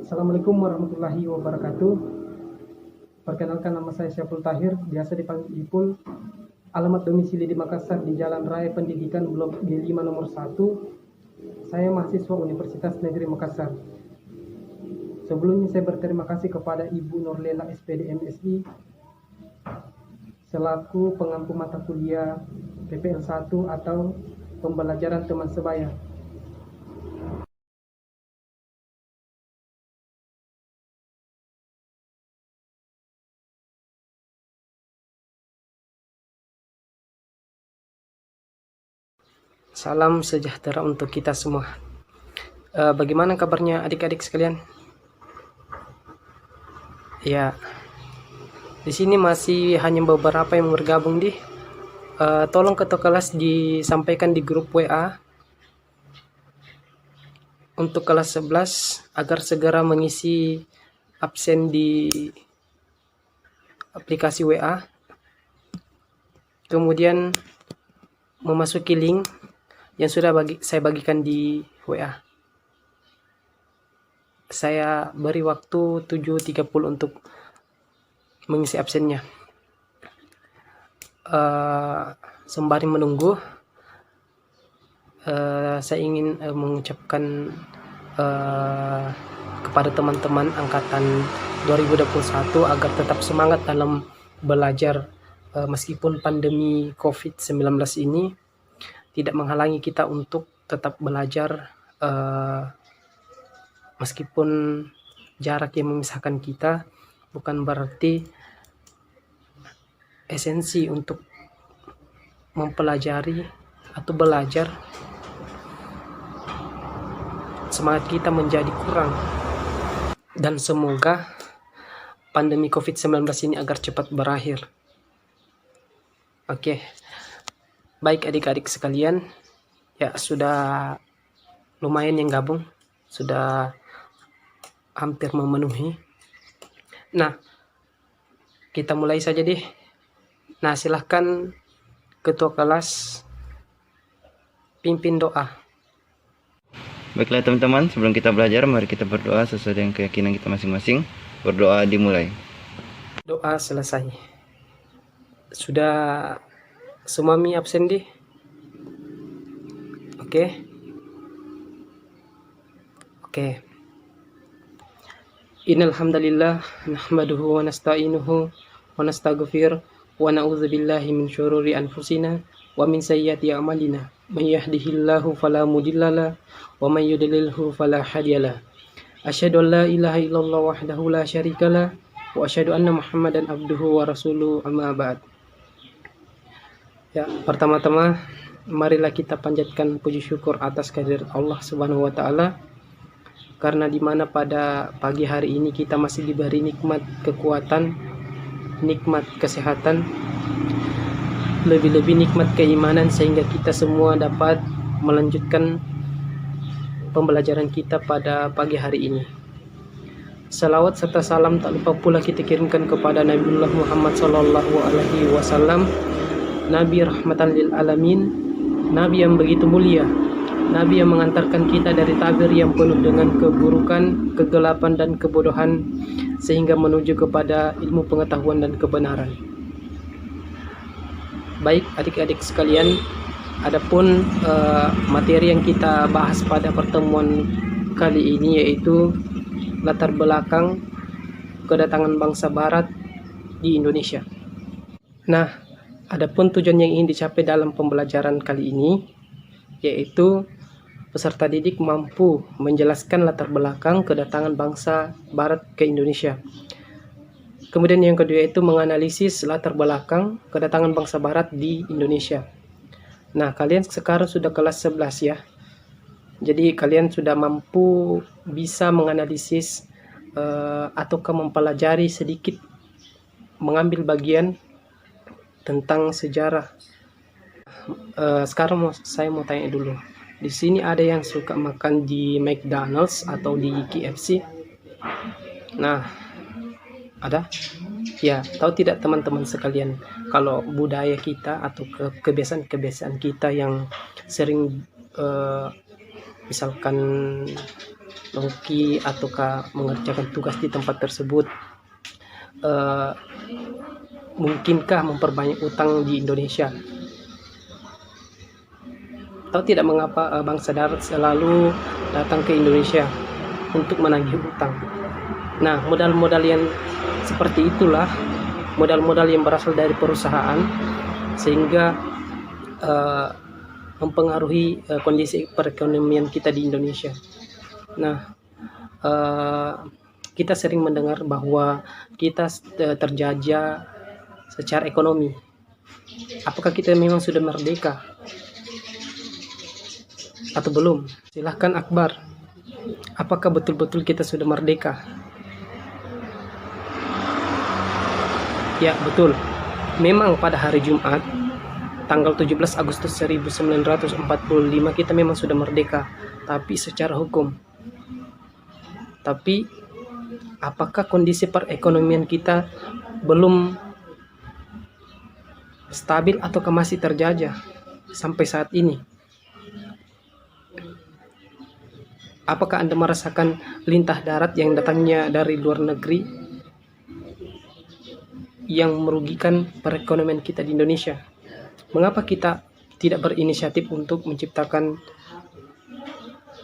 Assalamualaikum warahmatullahi wabarakatuh. Perkenalkan, nama saya Syaful Tahir, biasa dipanggil Ipul. Alamat domisili di Makassar di Jalan Raya Pendidikan Blok G5 nomor 1. Saya mahasiswa Universitas Negeri Makassar. Sebelumnya saya berterima kasih kepada Ibu Nurlela SPD MSI selaku pengampu mata kuliah PPL 1 atau pembelajaran teman sebaya. Salam sejahtera untuk kita semua. Bagaimana kabarnya adik-adik sekalian? Ya, di sini masih hanya beberapa yang bergabung di. Tolong ketua kelas disampaikan di grup WA untuk kelas 11 agar segera mengisi absen di aplikasi WA. Kemudian memasuki link yang sudah saya bagikan di WA. Saya beri waktu 7.30 untuk mengisi absennya. Sembari menunggu, saya ingin mengucapkan kepada teman-teman angkatan 2021 agar tetap semangat dalam belajar meskipun pandemi COVID-19 ini tidak menghalangi kita untuk tetap belajar meskipun jarak yang memisahkan kita, bukan berarti esensi untuk mempelajari atau belajar semangat kita menjadi kurang. Dan semoga pandemi COVID-19 ini agar cepat berakhir. Oke. Baik adik-adik sekalian, ya sudah lumayan yang gabung, sudah hampir memenuhi. Nah, kita mulai saja deh. Nah, silahkan ketua kelas pimpin doa. Baiklah teman-teman, sebelum kita belajar, mari kita berdoa sesuai dengan keyakinan kita masing-masing. Berdoa dimulai. Doa selesai. Sudah semua absen di? Oke. Innal hamdalillah nahmaduhu wa nasta'inuhu wa nastaghfir wa na'udzu billahi min syururi anfusina wa min sayyiati a'malina. May yahdihillahu fala mudhillalah wa may yudlilhu fala hadiyalah. Asyhadu an la ilaha illallah wahdahu la syarikalah wa asyhadu anna Muhammadan abduhu wa rasuluhu, amma ba'd. Ya, pertama-tama marilah kita panjatkan puji syukur atas kehadirat Allah Subhanahu wa taala, karena dimana pada pagi hari ini kita masih diberi nikmat kekuatan, nikmat kesehatan, lebih-lebih nikmat keimanan, sehingga kita semua dapat melanjutkan pembelajaran kita pada pagi hari ini. Salawat serta salam tak lupa pula kita kirimkan kepada Nabiullah Muhammad SAW, Nabi rahmatan lil alamin, Nabi yang begitu mulia, Nabi yang mengantarkan kita dari tabir yang penuh dengan keburukan, kegelapan dan kebodohan, sehingga menuju kepada ilmu pengetahuan dan kebenaran. Baik adik-adik sekalian, adapun materi yang kita bahas pada pertemuan kali ini yaitu latar belakang kedatangan bangsa barat di Indonesia. Nah, adapun tujuan yang ingin dicapai dalam pembelajaran kali ini yaitu peserta didik mampu menjelaskan latar belakang kedatangan bangsa barat ke Indonesia. Kemudian yang kedua itu menganalisis latar belakang kedatangan bangsa barat di Indonesia. Nah, kalian sekarang sudah kelas 11 ya. Jadi kalian sudah mampu bisa menganalisis ataukah mempelajari sedikit, mengambil bagian tentang sejarah. Sekarang saya mau tanya dulu. Di sini ada yang suka makan di McDonald's atau di KFC? Nah, ada? Ya, tahu tidak teman-teman sekalian, kalau budaya kita atau kebiasaan-kebiasaan kita yang sering misalkan hoki ataukah mengerjakan tugas di tempat tersebut. Mungkinkah memperbanyak utang di Indonesia? Tahu tidak mengapa bangsa darat selalu datang ke Indonesia untuk menagih utang? Nah, modal-modal yang seperti itulah modal-modal yang berasal dari perusahaan, sehingga mempengaruhi kondisi perekonomian kita di Indonesia. Nah, kita sering mendengar bahwa kita terjajah secara ekonomi. Apakah kita memang sudah merdeka atau belum? Silahkan Akbar, apakah betul-betul kita sudah merdeka? Ya, betul. Memang pada hari Jumat tanggal 17 Agustus 1945 kita memang sudah merdeka, tapi secara hukum. Tapi apakah kondisi perekonomian kita belum stabil ataukah masih terjajah sampai saat ini? Apakah Anda merasakan lintah darat yang datangnya dari luar negeri yang merugikan perekonomian kita di Indonesia? Mengapa kita tidak berinisiatif untuk menciptakan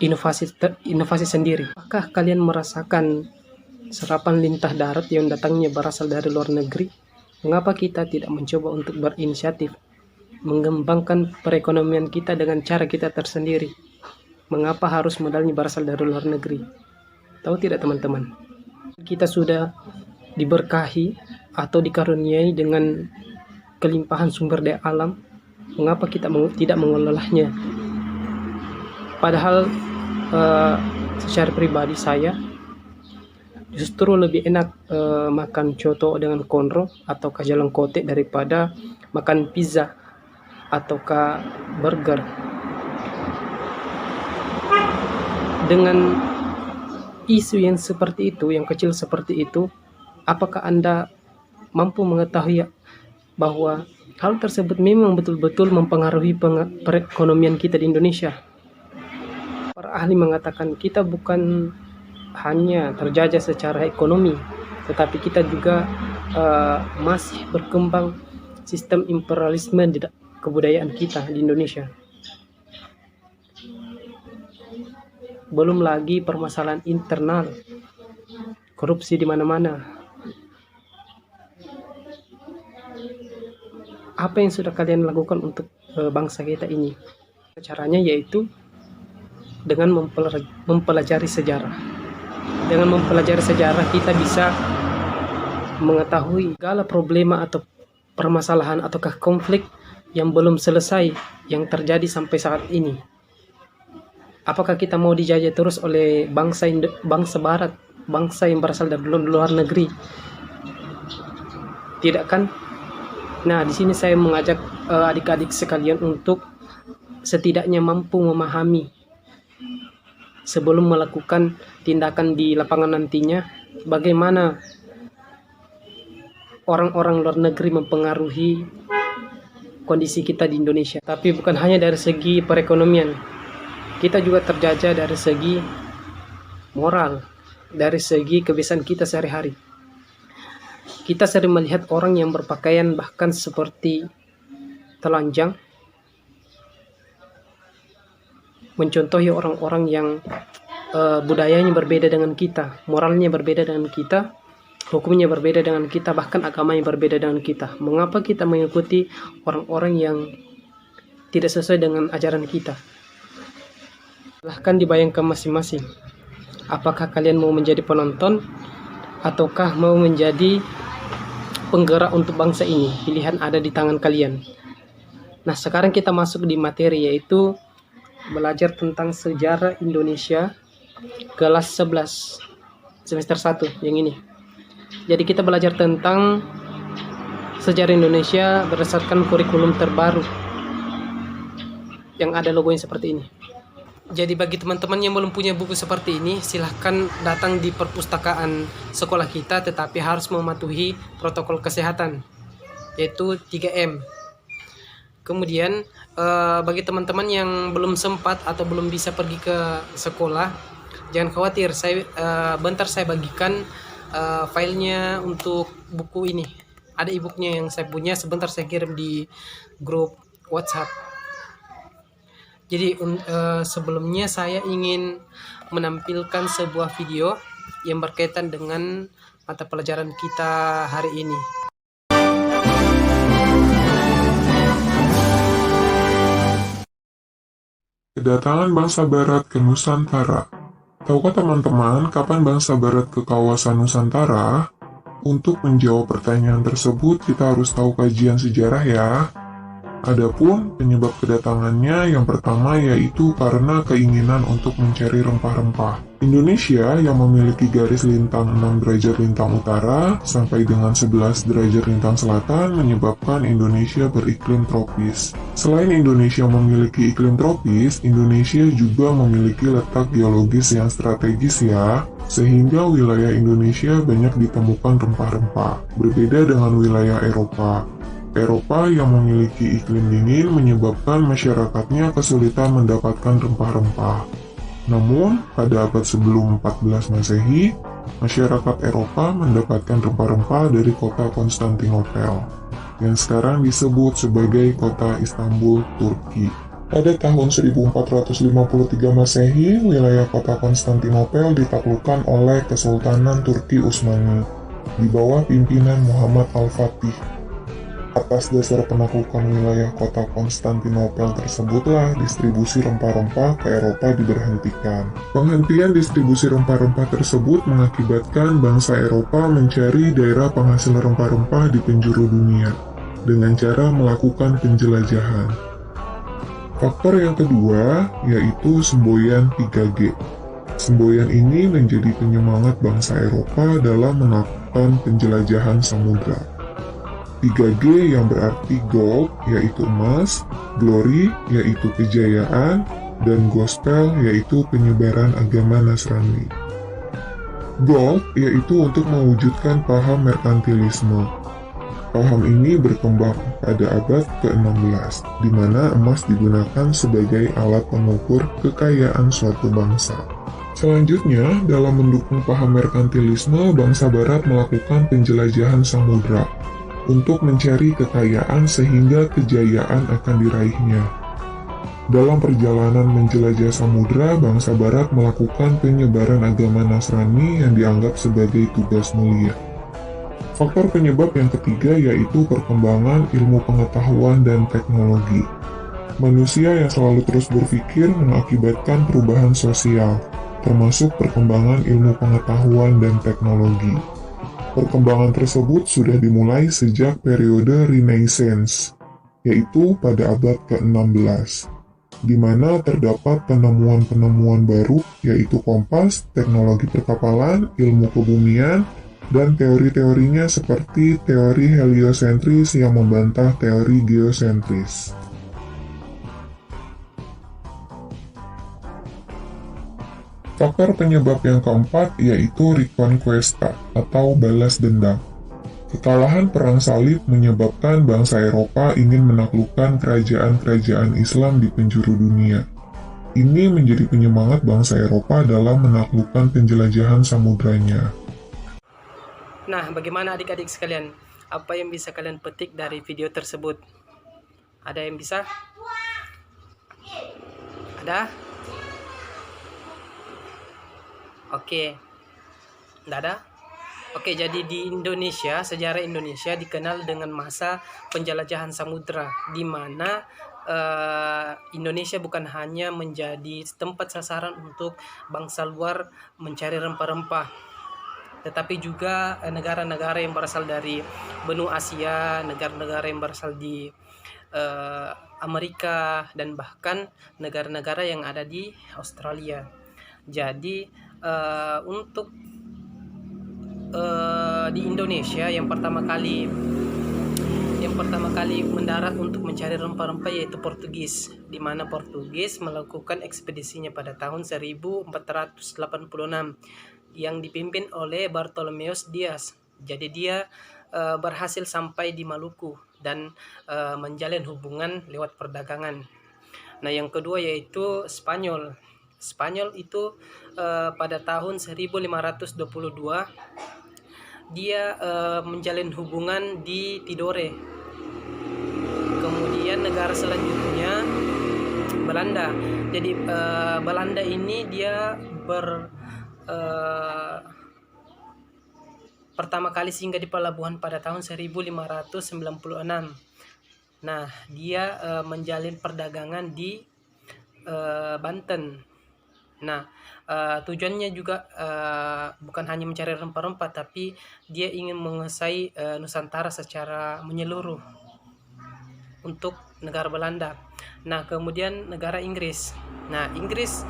inovasi sendiri? Apakah kalian merasakan serapan lintah darat yang datangnya berasal dari luar negeri? Mengapa kita tidak mencoba untuk berinisiatif mengembangkan perekonomian kita dengan cara kita tersendiri? Mengapa harus modalnya berasal dari luar negeri? Tahu tidak teman-teman? Kita sudah diberkahi atau dikaruniai dengan kelimpahan sumber daya alam. Mengapa kita tidak mengelolanya? Padahal secara pribadi saya justru lebih enak makan coto dengan konro atau jalang kote daripada makan pizza ataukah burger. Dengan isu yang seperti itu, yang kecil seperti itu, apakah Anda mampu mengetahui bahwa hal tersebut memang betul-betul mempengaruhi perekonomian kita di Indonesia? Para ahli mengatakan kita bukan hanya terjajah secara ekonomi, tetapi kita juga masih berkembang sistem imperialisme di kebudayaan kita di Indonesia. Belum lagi permasalahan internal, korupsi di mana-mana. Apa yang sudah kalian lakukan untuk bangsa kita ini? Caranya yaitu dengan mempelajari sejarah. Dengan mempelajari sejarah kita bisa mengetahui segala problema atau permasalahan ataukah konflik yang belum selesai yang terjadi sampai saat ini. Apakah kita mau dijajah terus oleh bangsa barat, bangsa yang berasal dari luar negeri? Tidak kan? Nah, di sini saya mengajak adik-adik sekalian untuk setidaknya mampu memahami sebelum melakukan tindakan di lapangan nantinya, bagaimana orang-orang luar negeri mempengaruhi kondisi kita di Indonesia. Tapi bukan hanya dari segi perekonomian, kita juga terjajah dari segi moral, dari segi kebiasaan kita sehari-hari. Kita sering melihat orang yang berpakaian bahkan seperti telanjang, mencontohi orang-orang yang budayanya berbeda dengan kita, moralnya berbeda dengan kita, hukumnya berbeda dengan kita, bahkan agamanya berbeda dengan kita. Mengapa kita mengikuti orang-orang yang tidak sesuai dengan ajaran kita? Silahkan dibayangkan masing-masing. Apakah kalian mau menjadi penonton ataukah mau menjadi penggerak untuk bangsa ini? Pilihan ada di tangan kalian. Nah, sekarang kita masuk di materi, yaitu belajar tentang sejarah Indonesia kelas 11 semester 1 yang ini. Jadi kita belajar tentang sejarah Indonesia berdasarkan kurikulum terbaru yang ada logonya seperti ini. Jadi bagi teman-teman yang belum punya buku seperti ini, silahkan datang di perpustakaan sekolah kita, tetapi harus mematuhi protokol kesehatan, yaitu 3M. Kemudian bagi teman-teman yang belum sempat atau belum bisa pergi ke sekolah, jangan khawatir, bentar saya bagikan filenya untuk buku ini. Ada e-booknya yang saya punya, sebentar saya kirim di grup WhatsApp. Jadi sebelumnya saya ingin menampilkan sebuah video yang berkaitan dengan mata pelajaran kita hari ini. Kedatangan bangsa Barat ke Nusantara. Tahukah teman-teman kapan bangsa Barat ke kawasan Nusantara? Untuk menjawab pertanyaan tersebut, kita harus tahu kajian sejarah ya. Adapun penyebab kedatangannya yang pertama yaitu karena keinginan untuk mencari rempah-rempah. Indonesia yang memiliki garis lintang 6 derajat lintang utara sampai dengan 11 derajat lintang selatan menyebabkan Indonesia beriklim tropis. Selain Indonesia memiliki iklim tropis, Indonesia juga memiliki letak geologis yang strategis ya, sehingga wilayah Indonesia banyak ditemukan rempah-rempah, berbeda dengan wilayah Eropa. Eropa yang memiliki iklim dingin menyebabkan masyarakatnya kesulitan mendapatkan rempah-rempah. Namun, pada abad sebelum 14 Masehi, masyarakat Eropa mendapatkan rempah-rempah dari kota Konstantinopel, yang sekarang disebut sebagai kota Istanbul, Turki. Pada tahun 1453 Masehi, wilayah kota Konstantinopel ditaklukkan oleh Kesultanan Turki Utsmani, di bawah pimpinan Muhammad Al-Fatih. Atas dasar penaklukan wilayah kota Konstantinopel tersebutlah distribusi rempah-rempah ke Eropa diberhentikan. Penghentian distribusi rempah-rempah tersebut mengakibatkan bangsa Eropa mencari daerah penghasil rempah-rempah di penjuru dunia dengan cara melakukan penjelajahan. Faktor yang kedua yaitu semboyan 3G. Semboyan ini menjadi penyemangat bangsa Eropa dalam melakukan penjelajahan samudra. 3G yang berarti gold yaitu emas, glory yaitu kejayaan, dan gospel yaitu penyebaran agama Nasrani. Gold yaitu untuk mewujudkan paham merkantilisme. Paham ini berkembang pada abad ke-16, di mana emas digunakan sebagai alat pengukur kekayaan suatu bangsa. Selanjutnya, dalam mendukung paham merkantilisme, bangsa Barat melakukan penjelajahan samudra untuk mencari kekayaan sehingga kejayaan akan diraihnya. Dalam perjalanan menjelajah samudra, bangsa Barat melakukan penyebaran agama Nasrani yang dianggap sebagai tugas mulia. Faktor penyebab yang ketiga yaitu perkembangan ilmu pengetahuan dan teknologi. Manusia yang selalu terus berpikir mengakibatkan perubahan sosial, termasuk perkembangan ilmu pengetahuan dan teknologi. Perkembangan tersebut sudah dimulai sejak periode Renaissance, yaitu pada abad ke-16, di mana terdapat penemuan-penemuan baru yaitu kompas, teknologi perkapalan, ilmu kebumian, dan teori-teorinya seperti teori heliosentris yang membantah teori geosentris. Faktor penyebab yang keempat yaitu Reconquista atau balas dendam. Kekalahan Perang Salib menyebabkan bangsa Eropa ingin menaklukkan kerajaan-kerajaan Islam di penjuru dunia. Ini menjadi penyemangat bangsa Eropa dalam menaklukkan penjelajahan samudranya. Nah, bagaimana adik-adik sekalian? Apa yang bisa kalian petik dari video tersebut? Ada yang bisa? Ada? Oke. Tidak ada? Oke, jadi di Indonesia, sejarah Indonesia dikenal dengan masa penjelajahan samudra, di mana Indonesia bukan hanya menjadi tempat sasaran untuk bangsa luar mencari rempah-rempah, tetapi juga negara-negara yang berasal dari benua Asia, negara-negara yang berasal di Amerika, dan bahkan negara-negara yang ada di Australia. Jadi untuk di Indonesia yang pertama kali mendarat untuk mencari rempah-rempah yaitu Portugis, di mana Portugis melakukan ekspedisinya pada tahun 1486 yang dipimpin oleh Bartolomeus Dias. Jadi dia berhasil sampai di Maluku, dan menjalin hubungan lewat perdagangan. Nah, yang kedua yaitu Spanyol. Spanyol itu pada tahun 1522 dia menjalin hubungan di Tidore. Kemudian negara selanjutnya Belanda. Jadi Belanda ini dia pertama kali singgah di pelabuhan pada tahun 1596. Nah, dia menjalin perdagangan di Banten. Nah, tujuannya juga bukan hanya mencari rempah-rempah, tapi dia ingin menguasai Nusantara secara menyeluruh untuk negara Belanda. Nah, kemudian negara Inggris. Nah, Inggris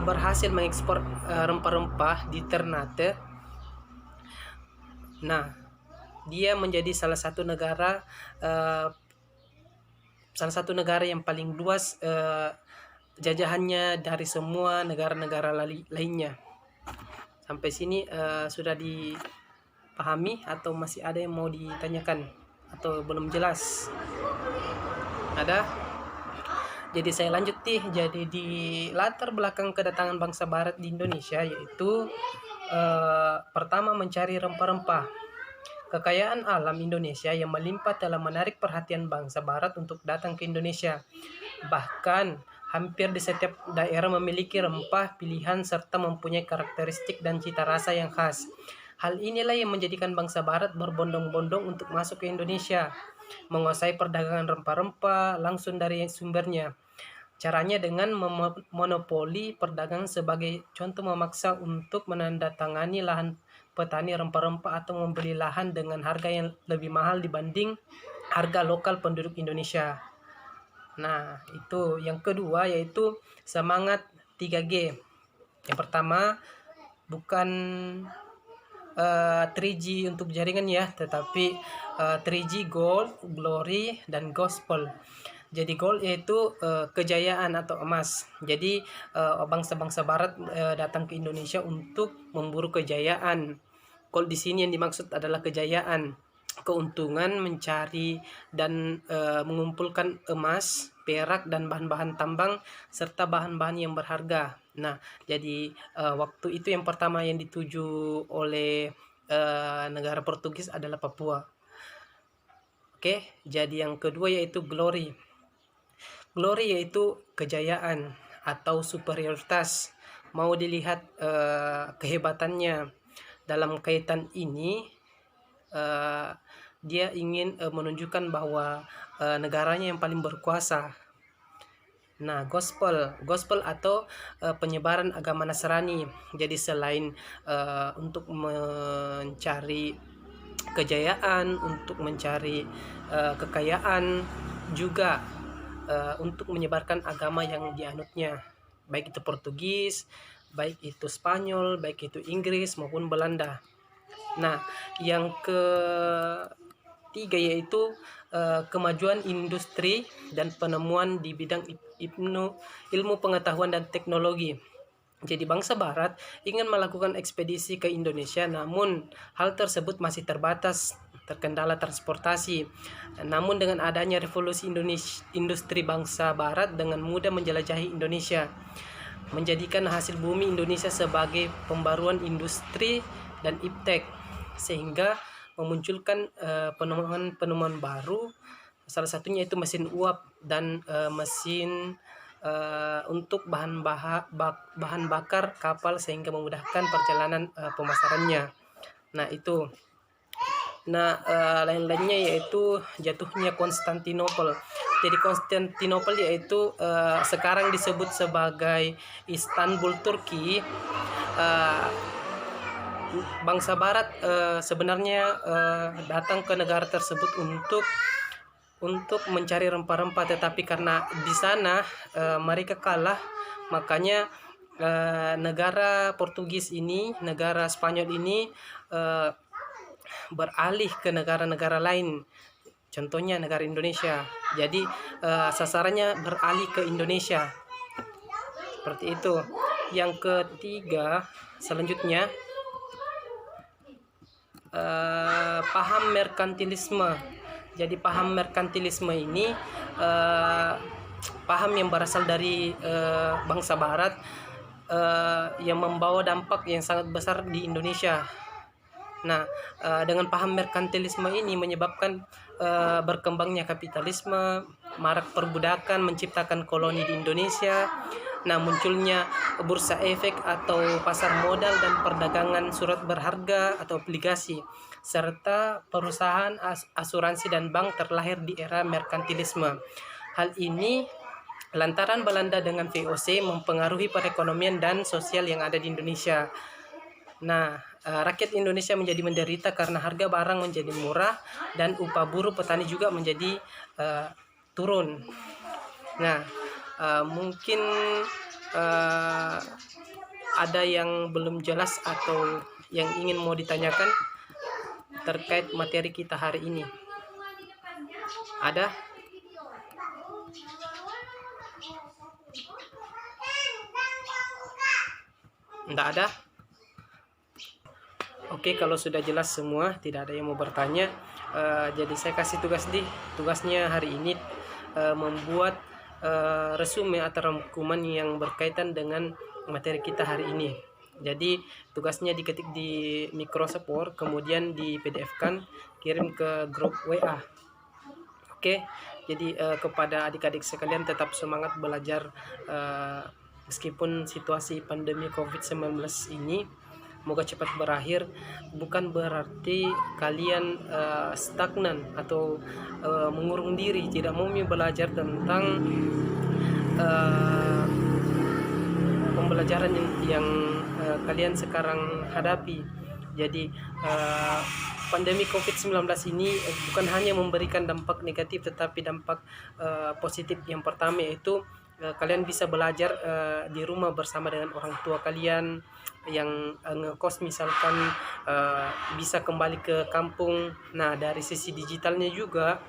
berhasil mengekspor rempah-rempah di Ternate. Nah, dia menjadi salah satu negara yang paling luas jajahannya dari semua negara-negara lainnya. Sampai sini sudah dipahami atau masih ada yang mau ditanyakan atau belum jelas? Ada? Jadi saya lanjut nih. Jadi di latar belakang kedatangan bangsa Barat di Indonesia yaitu pertama mencari rempah-rempah. Kekayaan alam Indonesia yang melimpah telah menarik perhatian bangsa Barat untuk datang ke Indonesia. Bahkan hampir di setiap daerah memiliki rempah pilihan serta mempunyai karakteristik dan cita rasa yang khas. Hal inilah yang menjadikan bangsa Barat berbondong-bondong untuk masuk ke Indonesia, menguasai perdagangan rempah-rempah langsung dari sumbernya. Caranya dengan memonopoli perdagangan, sebagai contoh memaksa untuk menandatangani lahan petani rempah-rempah atau membeli lahan dengan harga yang lebih mahal dibanding harga lokal penduduk Indonesia. Nah, itu yang kedua yaitu semangat 3G. Yang pertama bukan 3G untuk jaringan ya, tetapi 3G Gold, Glory, dan Gospel. Jadi gold yaitu kejayaan atau emas. Jadi bangsa-bangsa Barat datang ke Indonesia untuk memburu kejayaan. Gold di sini yang dimaksud adalah kejayaan, keuntungan mencari dan mengumpulkan emas, perak, dan bahan-bahan tambang serta bahan-bahan yang berharga. Nah, jadi waktu itu yang pertama yang dituju oleh negara Portugis adalah Papua. Oke, jadi yang kedua yaitu glory. Glory yaitu kejayaan atau superioritas. Mau dilihat kehebatannya. Dalam kaitan ini dia ingin menunjukkan bahwa negaranya yang paling berkuasa. Nah, gospel atau penyebaran agama Nasrani. Jadi selain untuk mencari kejayaan, untuk mencari kekayaan, juga untuk menyebarkan agama yang dianutnya, baik itu Portugis, baik itu Spanyol, baik itu Inggris maupun Belanda. Nah, yang ketiga yaitu kemajuan industri dan penemuan di bidang ilmu pengetahuan dan teknologi. Jadi bangsa Barat ingin melakukan ekspedisi ke Indonesia, namun hal tersebut masih terbatas, terkendala transportasi. Namun dengan adanya revolusi industri, bangsa Barat dengan mudah menjelajahi Indonesia, menjadikan hasil bumi Indonesia sebagai pembaruan industri dan iptek, sehingga memunculkan penemuan-penemuan baru. Salah satunya itu mesin uap dan mesin untuk bahan bakar kapal, sehingga memudahkan perjalanan pemasarannya. Nah, itu. Nah, lain-lainnya yaitu jatuhnya Konstantinopel. Jadi Konstantinopel yaitu sekarang disebut sebagai Istanbul, Turki. Bangsa Barat sebenarnya datang ke negara tersebut untuk mencari rempah-rempah, tetapi karena di sana mereka kalah, makanya negara Portugis ini, negara Spanyol ini beralih ke negara-negara lain, contohnya negara Indonesia. Jadi sasarannya beralih ke Indonesia, seperti itu. Yang ketiga selanjutnya paham merkantilisme. Jadi paham merkantilisme ini paham yang berasal dari bangsa Barat yang membawa dampak yang sangat besar di Indonesia. Nah, dengan paham merkantilisme ini menyebabkan berkembangnya kapitalisme, marak perbudakan, menciptakan koloni di Indonesia. Nah, munculnya bursa efek atau pasar modal dan perdagangan surat berharga atau obligasi, serta perusahaan asuransi dan bank terlahir di era merkantilisme. Hal ini lantaran Belanda dengan VOC mempengaruhi perekonomian dan sosial yang ada di Indonesia. Nah, rakyat Indonesia menjadi menderita karena harga barang menjadi murah dan upah buruh petani juga menjadi turun. Nah, mungkin ada yang belum jelas atau yang ingin mau ditanyakan terkait materi kita hari ini. Ada? Tidak ada? Oke, kalau sudah jelas semua, tidak ada yang mau bertanya. Jadi saya kasih tugasnya hari ini membuat resume atau rangkuman yang berkaitan dengan materi kita hari ini. Jadi tugasnya diketik di Microsoft Word, kemudian di PDF-kan, kirim ke grup WA. Oke, jadi kepada adik-adik sekalian tetap semangat belajar meskipun situasi pandemi COVID-19 ini semoga cepat berakhir. Bukan berarti kalian stagnan atau mengurung diri, tidak mau belajar tentang pembelajaran yang kalian sekarang hadapi. Jadi pandemi COVID-19 ini bukan hanya memberikan dampak negatif, tetapi dampak positif. Yang pertama yaitu kalian bisa belajar di rumah bersama dengan orang tua kalian yang ngekos misalkan, bisa kembali ke kampung. Nah, dari sisi digitalnya juga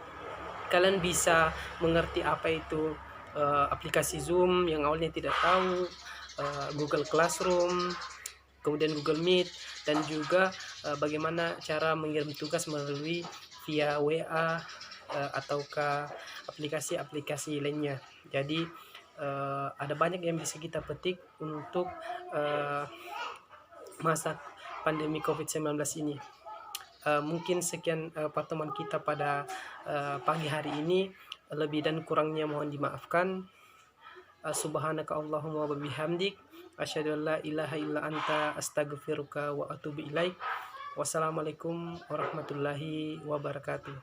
kalian bisa mengerti apa itu aplikasi Zoom yang awalnya tidak tahu, Google Classroom, kemudian Google Meet, dan juga bagaimana cara mengirim tugas melalui via WA ataukah aplikasi-aplikasi lainnya. Jadi ada banyak yang bisa kita petik untuk masa pandemi COVID-19 ini. Mungkin sekian pertemuan kita pada pagi hari ini. Lebih dan kurangnya mohon dimaafkan. Subhanaka Allahumma wa bihamdik, asyhadu an la ilaha illa anta, astaghfiruka wa atubu ilaik. Wassalamualaikum warahmatullahi wabarakatuh.